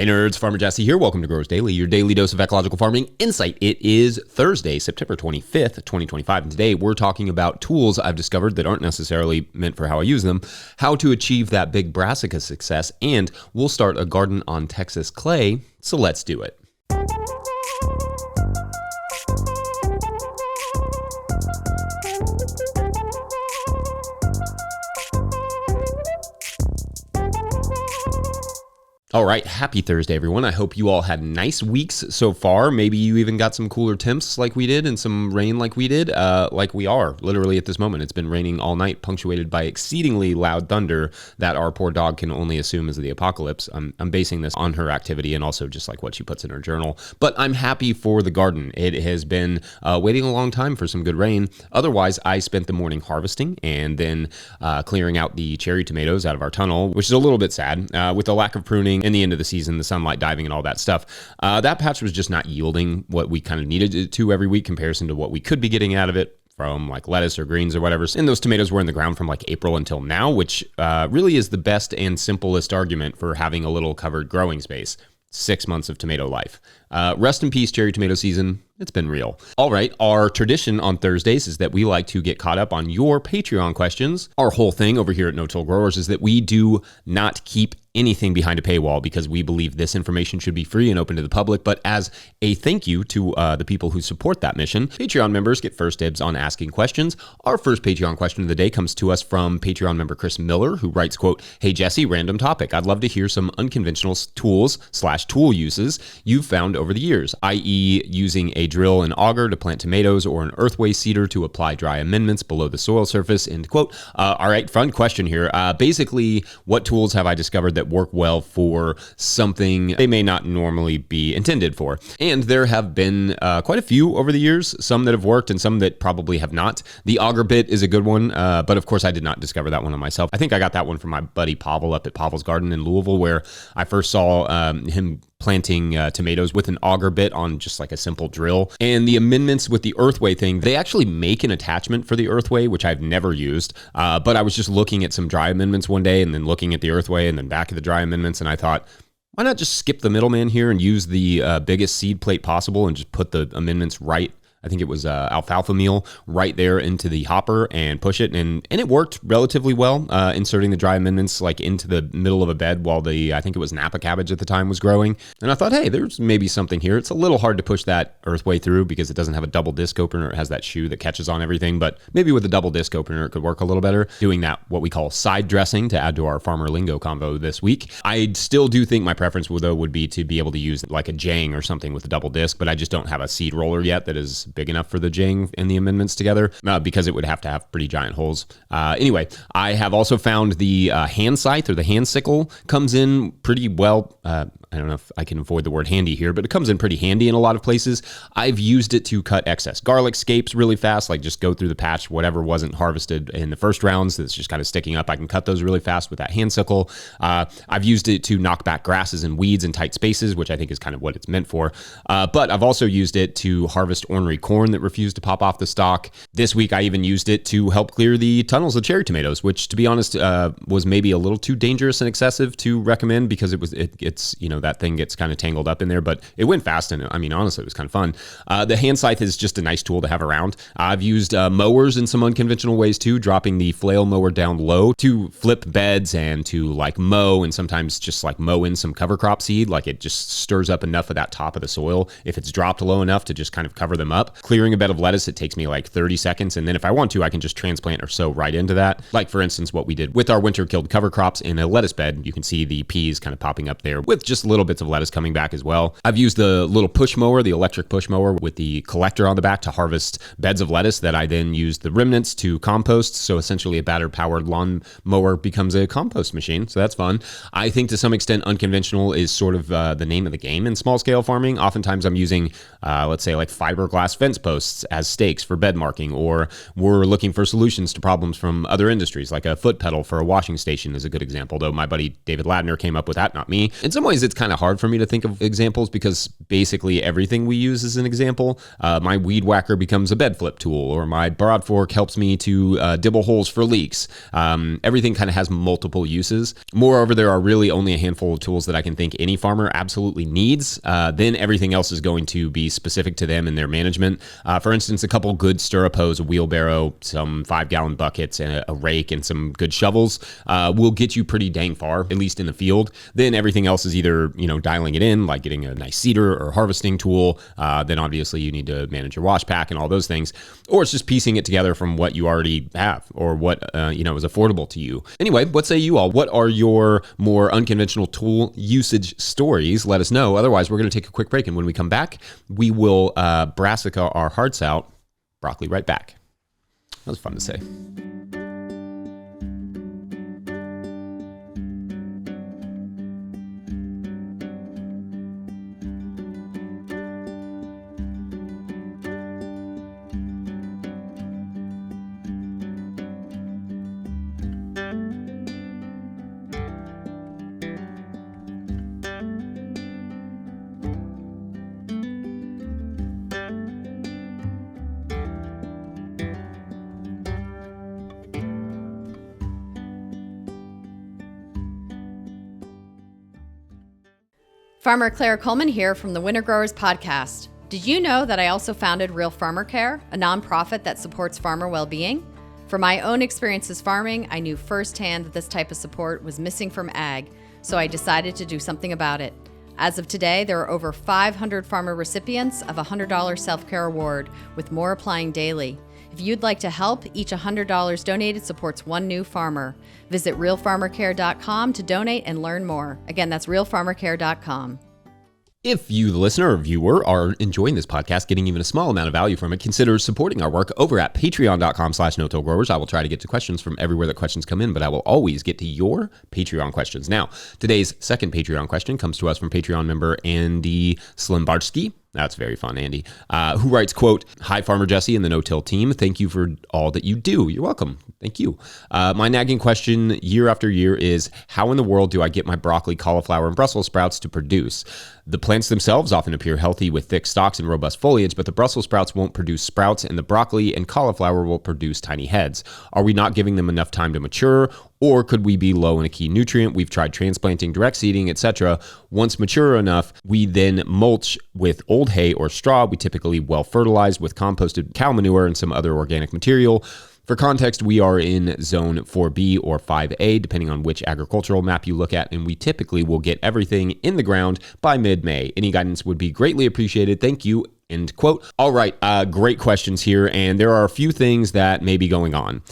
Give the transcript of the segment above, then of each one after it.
Hey nerds, Farmer Jesse here. Welcome to Growers Daily, your daily dose of ecological farming insight. It is Thursday, September 25th, 2025, and today we're talking about tools I've discovered that aren't necessarily meant for how I use them, how to achieve that big Brassica success, and we'll start a garden on Texas clay, so let's do it. All right, happy Thursday, everyone. I hope you all had nice weeks so far. Maybe you even got some cooler temps like we did and some rain like we did, like we are literally at this moment. It's been raining all night, punctuated by exceedingly loud thunder that our poor dog can only assume is the apocalypse. I'm basing this on her activity and also just like what she puts in her journal. But I'm happy for the garden. It has been waiting a long time for some good rain. Otherwise, I spent the morning harvesting and then clearing out the cherry tomatoes out of our tunnel, which is a little bit sad. With the lack of pruning in the end of the season, the sunlight diving and all that stuff, that patch was just not yielding what we kind of needed it to every week comparison to what we could be getting out of it from like lettuce or greens or whatever. And those tomatoes were in the ground from like April until now, which really is the best and simplest argument for having a little covered growing space. 6 months of tomato life. Rest in peace, cherry tomato season. It's been real. All right, our tradition on Thursdays is that we like to get caught up on your Patreon questions. Our whole thing over here at No Till Growers is that we do not keep anything behind a paywall because we believe this information should be free and open to the public. But as a thank you to the people who support that mission, Patreon members get first dibs on asking questions. Our first Patreon question of the day comes to us from Patreon member Chris Miller, who writes, quote, "Hey Jesse, random topic. I'd love to hear some unconventional tools/tool uses you've found over the years, i.e. using a drill and auger to plant tomatoes or an earthway seeder to apply dry amendments below the soil surface," end quote. All right, fun question here. Basically, what tools have I discovered that work well for something they may not normally be intended for? And there have been quite a few over the years, some that have worked and some that probably have not. The auger bit is a good one, but of course I did not discover that one on myself. I think I got that one from my buddy Pavel up at Pavel's Garden in Louisville, where I first saw him planting tomatoes with an auger bit on just like a simple drill. And the amendments with the earthway thing, they actually make an attachment for the earthway, which I've never used. But I was just looking at some dry amendments one day and then looking at the earthway and then back at the dry amendments. And I thought, why not just skip the middleman here and use the biggest seed plate possible and just put the amendments right, I think it was alfalfa meal, right there into the hopper and push it. And it worked relatively well, inserting the dry amendments like into the middle of a bed while I think it was Napa cabbage at the time was growing. And I thought, hey, there's maybe something here. It's a little hard to push that earthway through because it doesn't have a double disc opener. It has that shoe that catches on everything, but maybe with a double disc opener, it could work a little better. Doing that, what we call side dressing, to add to our farmer lingo convo this week. I still do think my preference would be to be able to use like a jang or something with a double disc, but I just don't have a seed roller yet that is big enough for the jang and the amendments together because it would have to have pretty giant holes. Anyway, I have also found the hand scythe or the hand sickle comes in pretty well. I don't know if I can avoid the word handy here, but it comes in pretty handy in a lot of places. I've used it to cut excess garlic scapes really fast, like just go through the patch, whatever wasn't harvested in the first rounds that's just kind of sticking up. I can cut those really fast with that hand sickle. I've used it to knock back grasses and weeds in tight spaces, which I think is kind of what it's meant for. But I've also used it to harvest ornery corn that refused to pop off the stalk. This week, I even used it to help clear the tunnels of cherry tomatoes, which to be honest, was maybe a little too dangerous and excessive to recommend because it's that thing gets kind of tangled up in there, but it went fast and I mean, honestly, it was kind of fun. The hand scythe is just a nice tool to have around. I've used mowers in some unconventional ways too, dropping the flail mower down low to flip beds and to like mow and sometimes just like mow in some cover crop seed. Like it just stirs up enough of that top of the soil if it's dropped low enough to just kind of cover them up. Clearing a bed of lettuce, it takes me like 30 seconds. And then if I want to, I can just transplant or sow right into that. Like for instance, what we did with our winter killed cover crops in a lettuce bed, you can see the peas kind of popping up there with just little bits of lettuce coming back as well. I've used the little push mower, the electric push mower with the collector on the back to harvest beds of lettuce that I then use the remnants to compost. So essentially a battery powered lawn mower becomes a compost machine. So that's fun. I think to some extent unconventional is sort of the name of the game in small scale farming. Oftentimes I'm using, let's say like fiberglass fence posts as stakes for bed marking, or we're looking for solutions to problems from other industries, like a foot pedal for a washing station is a good example, though my buddy David Ladner came up with that, not me. In some ways, it's kind of hard for me to think of examples because basically everything we use is an example. My weed whacker becomes a bed flip tool, or my broad fork helps me to dibble holes for leaks. Everything kind of has multiple uses. Moreover, there are really only a handful of tools that I can think any farmer absolutely needs. Then everything else is going to be specific to them and their management. For instance, a couple good stirrup hoes, a wheelbarrow, some 5-gallon buckets, and a rake, and some good shovels will get you pretty dang far, at least in the field. Then everything else is either, dialing it in, like getting a nice seeder or harvesting tool. Then obviously you need to manage your wash pack and all those things. Or it's just piecing it together from what you already have or what, is affordable to you. Anyway, what say you all? What are your more unconventional tool usage stories? Let us know. Otherwise, we're going to take a quick break. And when we come back, we will Brassica our hearts out. Broccoli right back. That was fun to say. Farmer Claire Coleman here from the Winter Growers Podcast. Did you know that I also founded Real Farmer Care, a nonprofit that supports farmer well-being? From my own experiences farming, I knew firsthand that this type of support was missing from ag, so I decided to do something about it. As of today, there are over 500 farmer recipients of a $100 self-care award, with more applying daily. If you'd like to help, each $100 donated supports one new farmer. Visit realfarmercare.com to donate and learn more. Again, that's realfarmercare.com. If you, the listener or viewer, are enjoying this podcast, getting even a small amount of value from it, consider supporting our work over at patreon.com/no-till-growers. I will try to get to questions from everywhere that questions come in, but I will always get to your Patreon questions. Now, today's second Patreon question comes to us from Patreon member Andy Slimbarsky. That's very fun, Andy, who writes, quote, "Hi, Farmer Jesse and the No-Till team. Thank you for all that you do." You're welcome. Thank you. My nagging question year after year is, how in the world do I get my broccoli, cauliflower, and Brussels sprouts to produce? The plants themselves often appear healthy with thick stalks and robust foliage, but the Brussels sprouts won't produce sprouts, and the broccoli and cauliflower will produce tiny heads. Are we not giving them enough time to mature, or could we be low in a key nutrient? We've tried transplanting, direct seeding, etc. Once mature enough, we then mulch with old hay or straw. We typically well fertilize with composted cow manure and some other organic material. For context, we are in zone 4B or 5A, depending on which agricultural map you look at, and we typically will get everything in the ground by mid-May. Any guidance would be greatly appreciated. Thank you. End quote. All right, great questions here, and there are a few things that may be going on.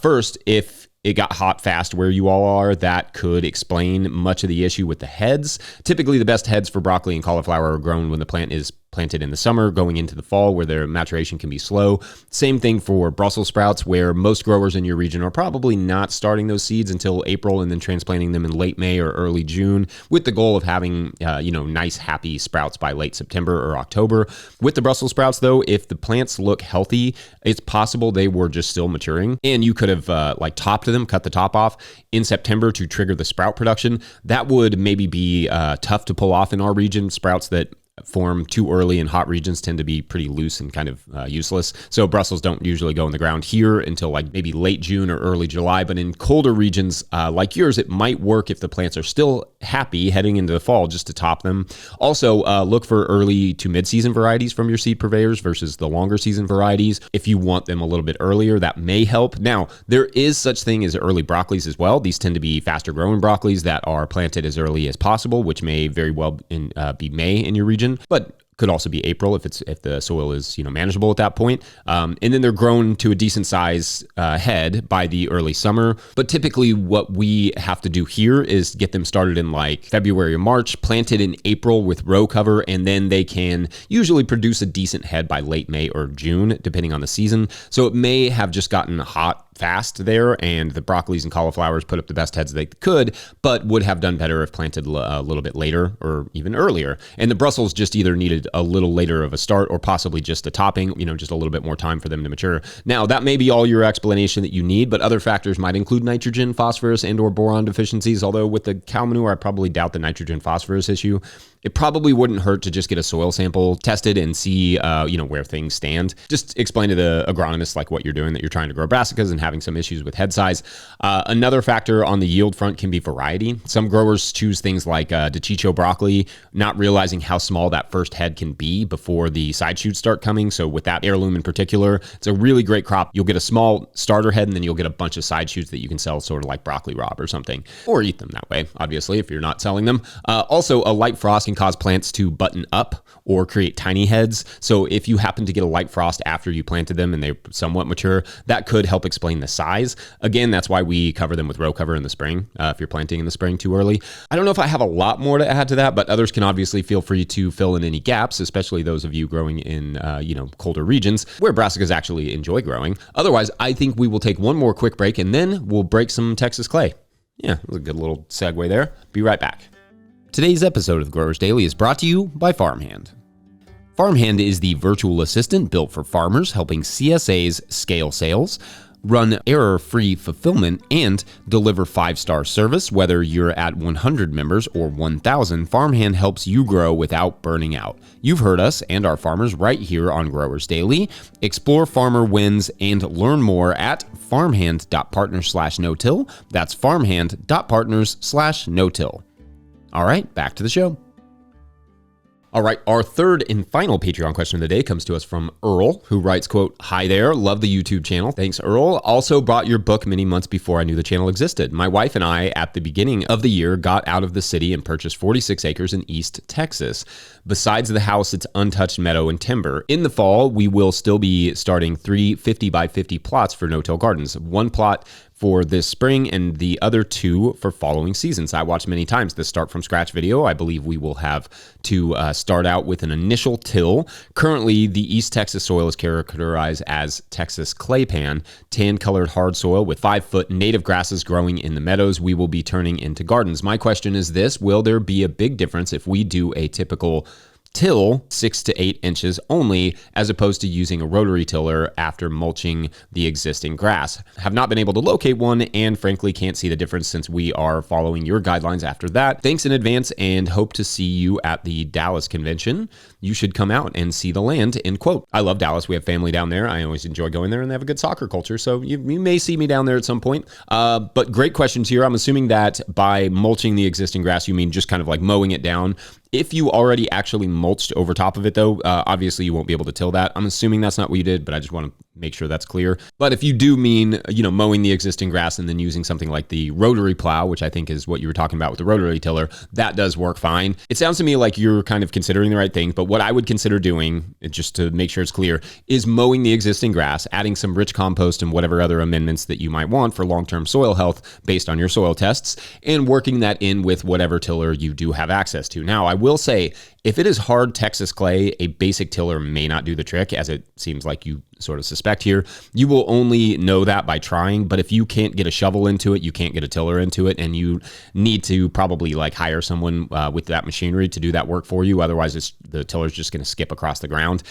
First, if it got hot fast where you all are, that could explain much of the issue with the heads. Typically, the best heads for broccoli and cauliflower are grown when the plant is planted in the summer, going into the fall where their maturation can be slow. Same thing for Brussels sprouts, where most growers in your region are probably not starting those seeds until April and then transplanting them in late May or early June with the goal of having, nice, happy sprouts by late September or October. With the Brussels sprouts, though, if the plants look healthy, it's possible they were just still maturing and you could have topped them, cut the top off in September to trigger the sprout production. That would maybe be tough to pull off in our region. Sprouts that form too early in hot regions tend to be pretty loose and kind of useless. So Brussels don't usually go in the ground here until maybe late June or early July. But in colder regions like yours, it might work if the plants are still happy heading into the fall, just to top them. Also, look for early to mid-season varieties from your seed purveyors versus the longer season varieties. If you want them a little bit earlier, that may help. Now, there is such thing as early broccolis as well. These tend to be faster growing broccolis that are planted as early as possible, which may very well be May in your region, but could also be April if the soil is manageable at that point. And then they're grown to a decent size head by the early summer. But typically what we have to do here is get them started in February or March, planted in April with row cover, and then they can usually produce a decent head by late May or June, depending on the season. So it may have just gotten hot fast there, and the broccolis and cauliflowers put up the best heads they could, but would have done better if planted a little bit later or even earlier. And the Brussels just either needed a little later of a start or possibly just a topping, just a little bit more time for them to mature. Now, that may be all your explanation that you need, but other factors might include nitrogen, phosphorus, and or boron deficiencies, although with the cow manure, I probably doubt the nitrogen phosphorus issue. It probably wouldn't hurt to just get a soil sample tested and see, where things stand. Just explain to the agronomist like what you're doing, that you're trying to grow brassicas and having some issues with head size. Another factor on the yield front can be variety. Some growers choose things like Dachicho broccoli, not realizing how small that first head can be before the side shoots start coming. So with that heirloom in particular, it's a really great crop. You'll get a small starter head and then you'll get a bunch of side shoots that you can sell sort of like broccoli rabe or something, or eat them that way, obviously, if you're not selling them. Also, a light frost can cause plants to button up or create tiny heads. So if you happen to get a light frost after you planted them and they're somewhat mature, that could help explain the size. Again, that's why we cover them with row cover in the spring, if you're planting in the spring too early. I don't know if I have a lot more to add to that, but others can obviously feel free to fill in any gaps, especially those of you growing in, colder regions where brassicas actually enjoy growing. Otherwise, I think we will take one more quick break and then we'll break some Texas clay. Yeah, that was a good little segue there. Be right back. Today's episode of the Growers Daily is brought to you by Farmhand. Farmhand is the virtual assistant built for farmers, helping CSAs scale sales, run error-free fulfillment, and deliver 5-star service. Whether you're at 100 members or 1,000, Farmhand helps you grow without burning out. You've heard us and our farmers right here on Growers Daily. Explore farmer wins and learn more at farmhand.partners/no-till. That's farmhand.partners/no-till. All right, back to the show. All right, our third and final Patreon question of the day comes to us from Earl, who writes, quote, "Hi there, love the YouTube channel." Thanks, Earl. Also bought your book many months before I knew the channel existed. My wife and I, at the beginning of the year, got out of the city and purchased 46 acres in East Texas. Besides the house, it's untouched meadow and timber. In the fall, we will still be starting 3 50 by 50 plots for no-till gardens. One plot for this spring and the other 2 for following seasons. I watched many times the start from scratch video. I believe we will have to start out with an initial till. Currently, the East Texas soil is characterized as Texas clay pan, tan-colored hard soil with 5-foot native grasses growing in the meadows we will be turning into gardens. My question is this: will there be a big difference if we do a typical till 6 to 8 inches only, as opposed to using a rotary tiller after mulching the existing grass? Have not been able to locate one and frankly can't see the difference since we are following your guidelines after that. Thanks in advance and hope to see you at the Dallas convention. You should come out and see the land, end quote. I love Dallas. We have family down there. I always enjoy going there and they have a good soccer culture. So you may see me down there at some point. But great questions here. I'm assuming that by mulching the existing grass, you mean just kind of like mowing it down. If you already actually mulched over top of it, though, obviously you won't be able to till that. I'm assuming that's not what you did, but I just want to make sure that's clear. But if you do mean, mowing the existing grass and then using something like the rotary plow, which I think is what you were talking about with the rotary tiller, that does work fine. It sounds to me like you're kind of considering the right thing, but what I would consider doing, just to make sure it's clear, is mowing the existing grass, adding some rich compost and whatever other amendments that you might want for long-term soil health based on your soil tests, and working that in with whatever tiller you do have access to. Now, I will say, if it is hard Texas clay, a basic tiller may not do the trick, as it seems like you sort of suspect here. You will only know that by trying, but if you can't get a shovel into it, you can't get a tiller into it, and you need to probably hire someone with that machinery to do that work for you. Otherwise, the tiller's just going to skip across the ground.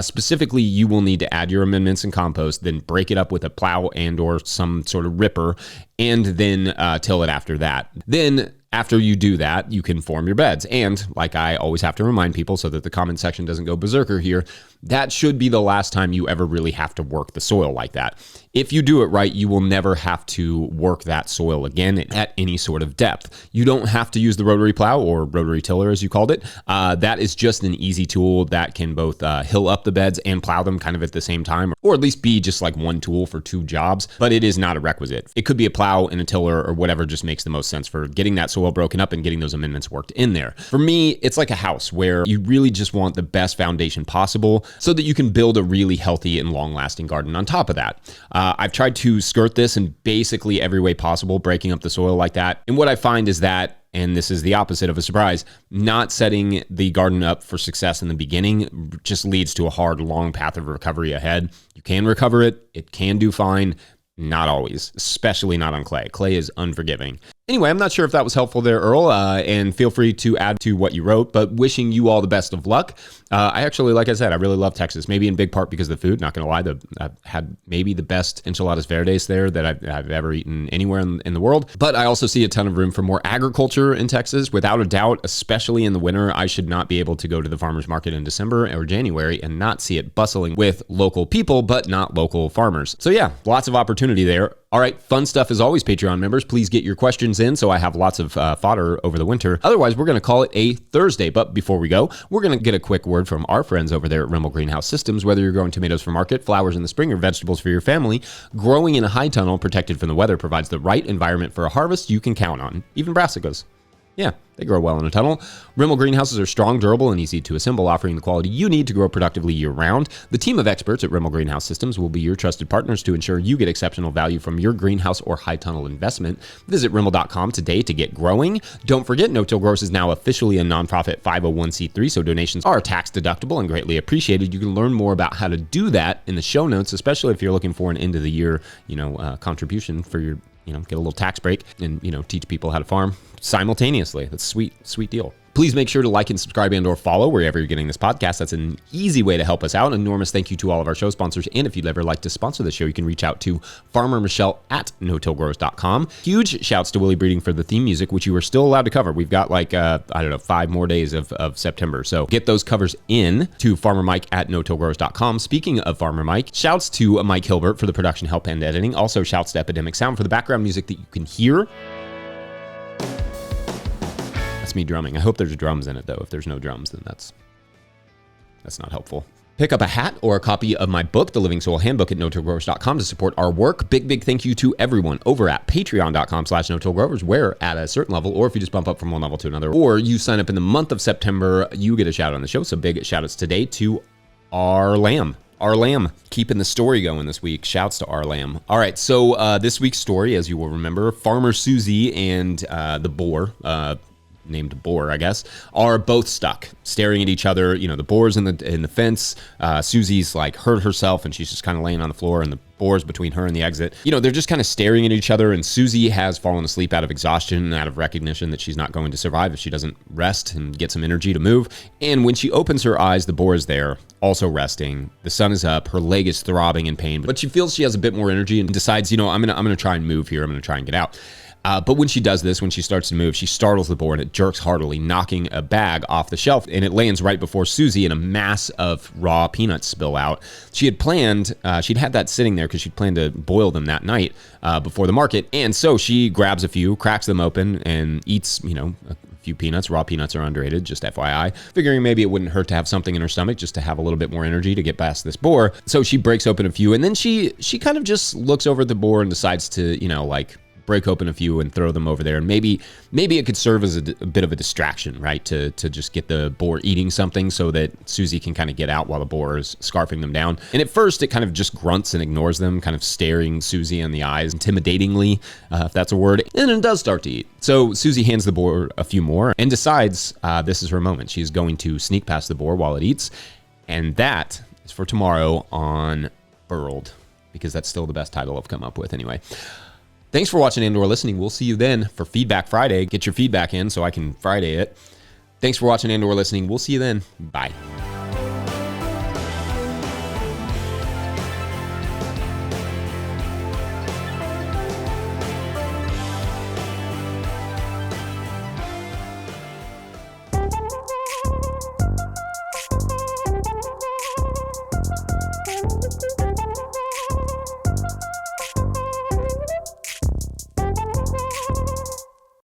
Specifically, you will need to add your amendments and compost, then break it up with a plow and or some sort of ripper, and then till it after that. Then after you do that, you can form your beds. And like I always have to remind people so that the comment section doesn't go berserker here, that should be the last time you ever really have to work the soil like that. If you do it right, you will never have to work that soil again at any sort of depth. You don't have to use the rotary plow or rotary tiller, as you called it. That is just an easy tool that can both hill up the beds and plow them kind of at the same time, or at least be just like one tool for 2 jobs, but it is not a requisite. It could be a plow and a tiller or whatever just makes the most sense for getting that soil broken up and getting those amendments worked in there. For me, it's like a house where you really just want the best foundation possible so that you can build a really healthy and long-lasting garden on top of that. I've tried to skirt this in basically every way possible, breaking up the soil like that. And what I find is that, and this is the opposite of a surprise, not setting the garden up for success in the beginning just leads to a hard, long path of recovery ahead. You can recover it. It can do fine. Not always, especially not on clay. Clay is unforgiving. Anyway, I'm not sure if that was helpful there, Earl, and feel free to add to what you wrote, but wishing you all the best of luck. I actually, like I said, I really love Texas, maybe in big part because of the food. Not going to lie, I've had maybe the best enchiladas verdes there that I've ever eaten anywhere in the world. But I also see a ton of room for more agriculture in Texas. Without a doubt, especially in the winter, I should not be able to go to the farmer's market in December or January and not see it bustling with local people, but not local farmers. So yeah, lots of opportunity there. All right, fun stuff as always, Patreon members. Please get your questions in so I have lots of fodder over the winter. Otherwise, we're going to call it a Thursday. But before we go, we're going to get a quick word from our friends over there at Rimmel Greenhouse Systems. Whether you're growing tomatoes for market, flowers in the spring, or vegetables for your family, growing in a high tunnel protected from the weather provides the right environment for a harvest you can count on. Even brassicas. Yeah, they grow well in a tunnel. Rimmel greenhouses are strong, durable, and easy to assemble, offering the quality you need to grow productively year-round. The team of experts at Rimmel Greenhouse Systems will be your trusted partners to ensure you get exceptional value from your greenhouse or high tunnel investment. Visit Rimmel.com today to get growing. Don't forget, No Till Grows is now officially a nonprofit 501c3, so donations are tax deductible and greatly appreciated. You can learn more about how to do that in the show notes, especially if you're looking for an end of the year, contribution for your get a little tax break and, teach people how to farm simultaneously. That's sweet, sweet deal. Please make sure to like and subscribe and or follow wherever you're getting this podcast. That's an easy way to help us out. An enormous thank you to all of our show sponsors. And if you'd ever like to sponsor the show, you can reach out to Farmer Michelle at notillgrows.com. Huge shouts to Willie Breeding for the theme music, which you are still allowed to cover. We've got 5 more days of September. So get those covers in to Farmer Mike at notillgrows.com. Speaking of Farmer Mike, shouts to Mike Hilbert for the production help and editing. Also shouts to Epidemic Sound for the background music that you can hear. That's me drumming. I hope there's drums in it, though. If there's no drums, then that's not helpful. Pick up a hat or a copy of my book, The Living Soil Handbook, at notillgrowers.com to support our work. Big thank you to everyone over at patreon.com/notillgrowers, where at a certain level, or if you just bump up from one level to another, or you sign up in the month of September, you get a shout out on the show. So big shout outs today to our lamb. Our lamb, keeping the story going this week. Shouts to our lamb. All right, so this week's story, as you will remember, Farmer Susie and the boar, named Boar, I guess, are both stuck, staring at each other. The boar's in the fence. Susie's hurt herself, and she's just kind of laying on the floor, and the boar's between her and the exit. They're just kind of staring at each other, and Susie has fallen asleep out of exhaustion and out of recognition that she's not going to survive if she doesn't rest and get some energy to move. And when she opens her eyes, the boar is there, also resting. The sun is up. Her leg is throbbing in pain, but she feels she has a bit more energy and decides, I'm gonna try and move here. I'm gonna try and get out. But when she does this, when she starts to move, she startles the boar and it jerks heartily, knocking a bag off the shelf, and it lands right before Susie, and a mass of raw peanuts spill out. She had planned, she'd had that sitting there because she'd planned to boil them that night before the market, and so she grabs a few, cracks them open, and eats, a few peanuts. Raw peanuts are underrated, just FYI, figuring maybe it wouldn't hurt to have something in her stomach just to have a little bit more energy to get past this boar. So she breaks open a few, and then she kind of just looks over at the boar and decides to, break open a few and throw them over there. And maybe it could serve as a bit of a distraction, right? To just get the boar eating something so that Susie can kind of get out while the boar is scarfing them down. And at first it kind of just grunts and ignores them, kind of staring Susie in the eyes intimidatingly, if that's a word. And then it does start to eat. So Susie hands the boar a few more and decides this is her moment. She's going to sneak past the boar while it eats. And that is for tomorrow on Burled, because that's still the best title I've come up with anyway. Thanks for watching and or listening. We'll see you then for Feedback Friday. Get your feedback in so I can Friday it. Thanks for watching and or listening. We'll see you then. Bye.